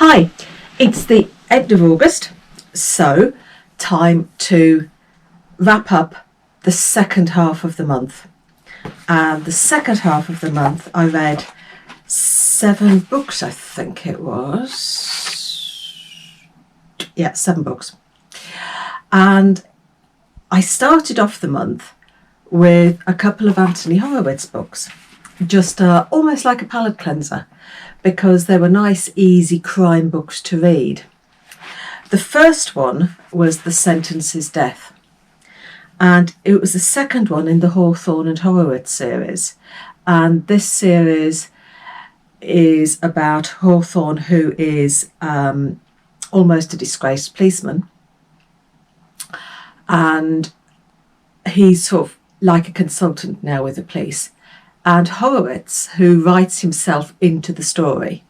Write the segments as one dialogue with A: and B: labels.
A: Hi, it's the end of August, so time to wrap up the second half of the month. And the second half of the month I read 7 books, I think it was. Yeah, 7 books. And I started off the month with a couple of Anthony Horowitz books, just almost like a palate cleanser, because they were nice, easy crime books to read. The first one was The Sentence's Death, and it was the second one in the Hawthorne and Horowitz series. And this series is about Hawthorne, who is almost a disgraced policeman, and he's sort of like a consultant now with the police. And Horowitz, who writes himself into the story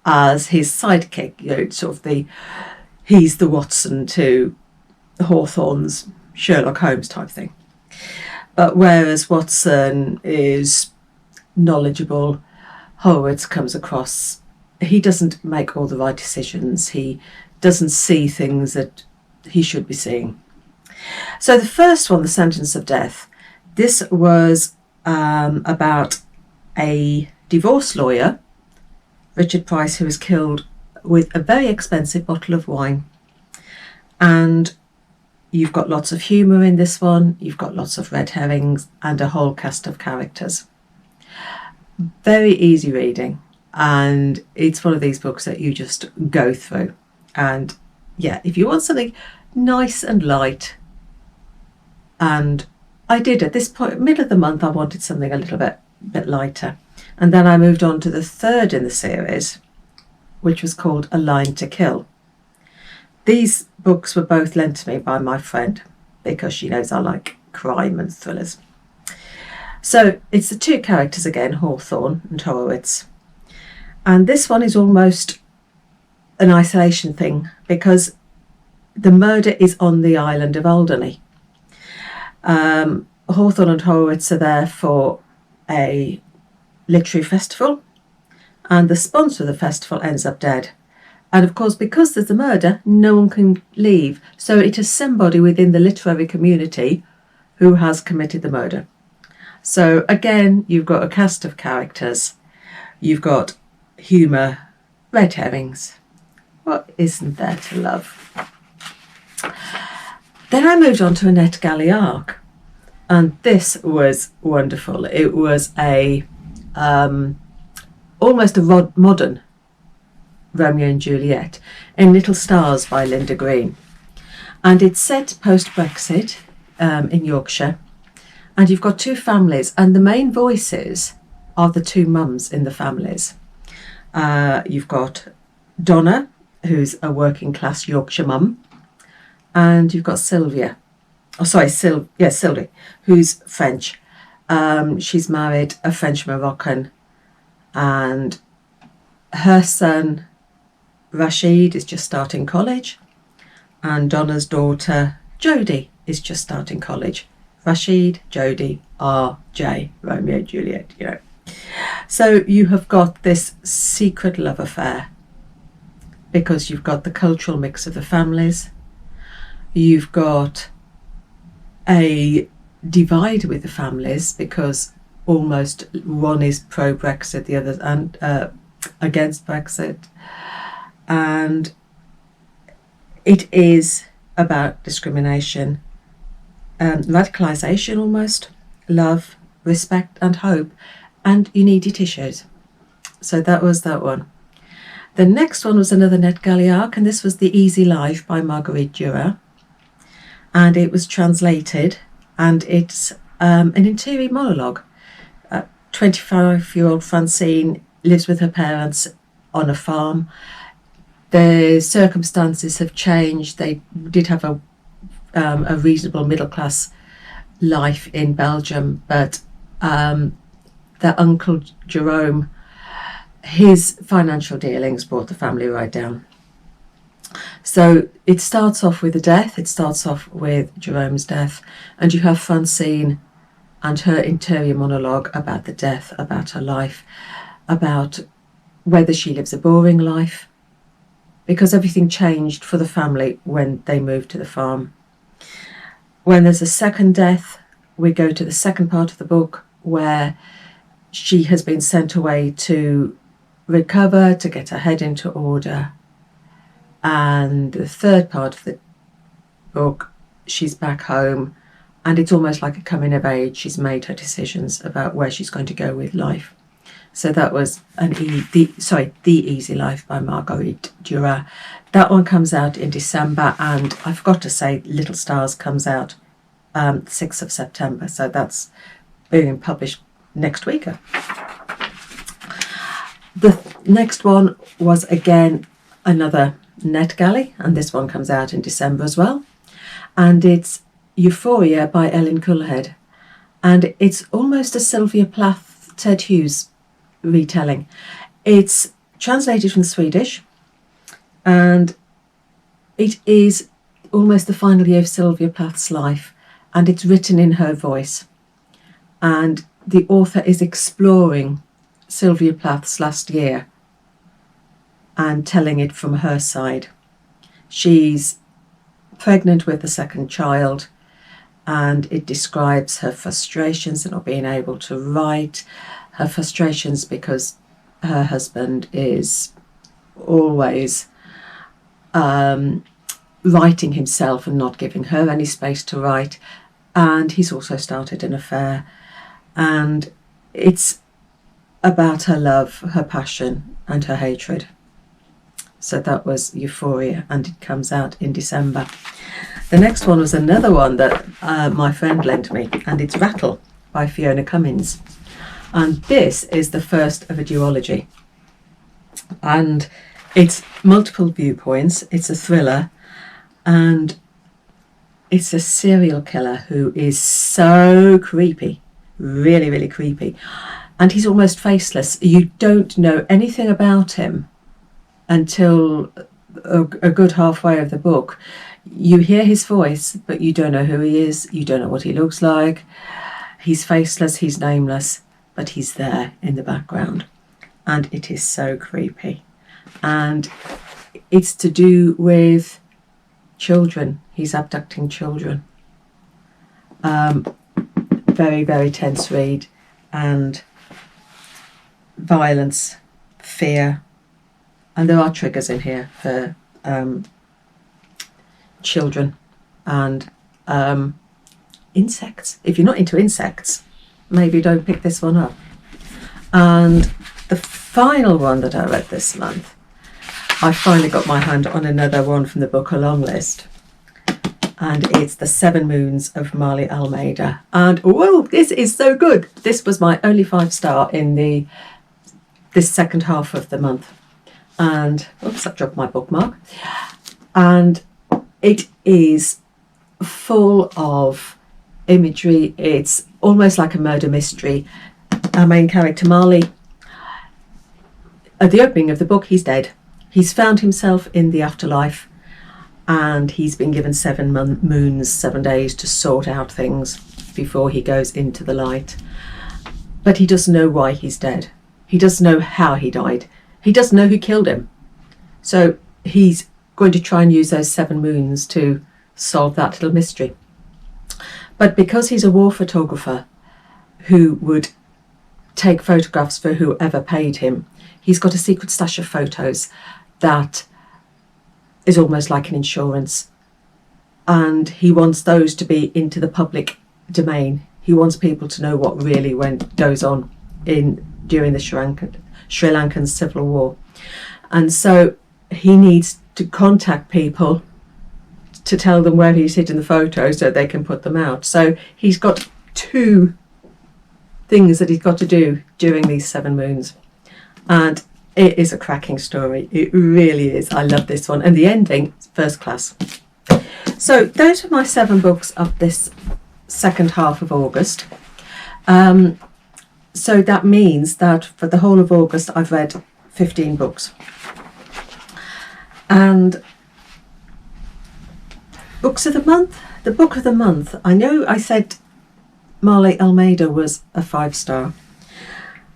A: as his sidekick, sort of he's the Watson to Hawthorne's Sherlock Holmes type thing. But whereas Watson is knowledgeable, Horowitz comes across, he doesn't make all the right decisions. He doesn't see things that he should be seeing. So the first one, The Sentence of Death, this was about a divorce lawyer, Richard Price, who was killed with a very expensive bottle of wine. And you've got lots of humour in this one, you've got lots of red herrings and a whole cast of characters. Very easy reading, and it's one of these books that you just go through. And yeah, if you want something nice and light, and I did at this point, middle of the month, I wanted something a little bit lighter. And then I moved on to the third in the series, which was called A Line to Kill. These books were both lent to me by my friend, because she knows I like crime and thrillers. So it's the 2 characters again, Hawthorne and Horowitz. And this one is almost an isolation thing, because the murder is on the island of Alderney. Hawthorne and Horowitz are there for a literary festival, and the sponsor of the festival ends up dead. And of course, because there's a murder, no one can leave. So it is somebody within the literary community who has committed the murder. So again, you've got a cast of characters, you've got humour, red herrings. What isn't there to love? Then I moved on to Annette Galliark, and this was wonderful. It was a almost a modern Romeo and Juliet in Little Stars by Linda Green, and it's set post-Brexit in Yorkshire, and you've got 2 families, and the main voices are the 2 mums in the families. You've got Donna, who's a working class Yorkshire mum, and you've got Sylvie, who's French. She's married a French Moroccan, and her son Rashid is just starting college, and Donna's daughter Jodie is just starting college. Rashid, Jodie, RJ, Romeo, Juliet, So you have got this secret love affair, because you've got the cultural mix of the families. You've got a divide with the families, because almost one is pro-Brexit, the other and against Brexit. And it is about discrimination, radicalisation almost, love, respect and hope, and you needed tissues. So that was that one. The next one was another Annette Galliark, and this was The Easy Life by Marguerite Duras. And it was translated, and it's an interior monologue. 25-year-old Francine lives with her parents on a farm. The circumstances have changed. They did have a reasonable middle-class life in Belgium, but their uncle Jerome, his financial dealings brought the family right down. So it starts off with a death. It starts off with Jerome's death, and you have Francine and her interior monologue about the death, about her life, about whether she lives a boring life, because everything changed for the family when they moved to the farm. When there's a second death, we go to the second part of the book where she has been sent away to recover, to get her head into order. And the third part of the book, she's back home, and it's almost like a coming of age. She's made her decisions about where she's going to go with life. So that was The Easy Life by Marguerite Duras. That one comes out in December, and I forgot to say Little Stars comes out 6th of September. So that's being published next week. The next one was again another NetGalley, and this one comes out in December as well. And it's Euphoria by Elin Cullhead. And it's almost a Sylvia Plath, Ted Hughes retelling. It's translated from Swedish, and it is almost the final year of Sylvia Plath's life, and it's written in her voice. And the author is exploring Sylvia Plath's last year and telling it from her side. She's pregnant with the second child, and it describes her frustrations at not being able to write, her frustrations because her husband is always writing himself and not giving her any space to write, and he's also started an affair. And it's about her love, her passion, and her hatred. So that was Euphoria, and it comes out in December. The next one was another one that my friend lent me, and it's Rattle by Fiona Cummins. And this is the first of a duology. And it's multiple viewpoints, it's a thriller, and it's a serial killer who is so creepy, really, really creepy. And he's almost faceless. You don't know anything about him until a good halfway of the book. You hear his voice, but you don't know who he is. You don't know what he looks like. He's faceless, he's nameless, but he's there in the background. And it is so creepy. And it's to do with children. He's abducting children. Very, very tense read. And violence, fear, and there are triggers in here for children and insects. If you're not into insects, maybe don't pick this one up. And the final one that I read this month, I finally got my hand on another one from the book A Long List, and it's The 7 Moons of Maali Almeida. And whoa, this is so good. This was my only 5-star in this second half of the month. And oops, I dropped my bookmark. And it is full of imagery. It's almost like a murder mystery. Our main character, Maali, at the opening of the book, he's dead. He's found himself in the afterlife, and he's been given 7 moons, 7 days to sort out things before he goes into the light. But he doesn't know why he's dead. He doesn't know how he died. He doesn't know who killed him. So he's going to try and use those 7 moons to solve that little mystery. But because he's a war photographer who would take photographs for whoever paid him, he's got a secret stash of photos that is almost like an insurance. And he wants those to be into the public domain. He wants people to know what really goes on during the Sri Lankan civil war. And so he needs to contact people to tell them where he's hidden the photos so they can put them out. So he's got 2 things that he's got to do during these 7 moons. And it is a cracking story. It really is. I love this one. And the ending is first class. So those are my 7 books of this second half of August. So that means that for the whole of August, I've read 15 books. And books of the month? The book of the month. I know I said Maali Almeida was a 5-star.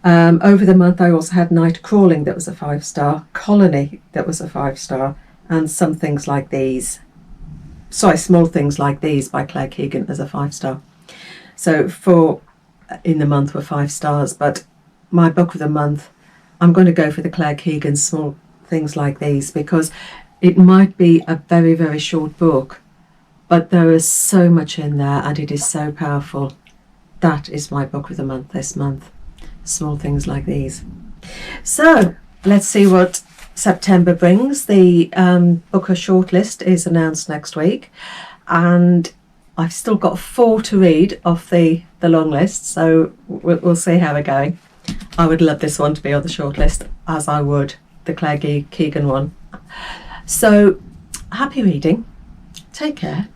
A: Over the month, I also had Night Crawling that was a 5-star. Colony that was a 5-star. and Some Things Like These. Sorry, Small Things Like These by Claire Keegan as a 5-star. So 4 in the month were 5 stars, but my book of the month, I'm going to go for the Claire Keegan Small Things Like These, because it might be a very, very short book, but there is so much in there and it is so powerful. That is my book of the month this month. Small Things Like These. So let's see what September brings. The Booker shortlist is announced next week, and I've still got 4 to read off the long list, so we'll see how we're going. I would love this one to be on the shortlist, as I would the Claire Keegan one. So happy reading. Take care.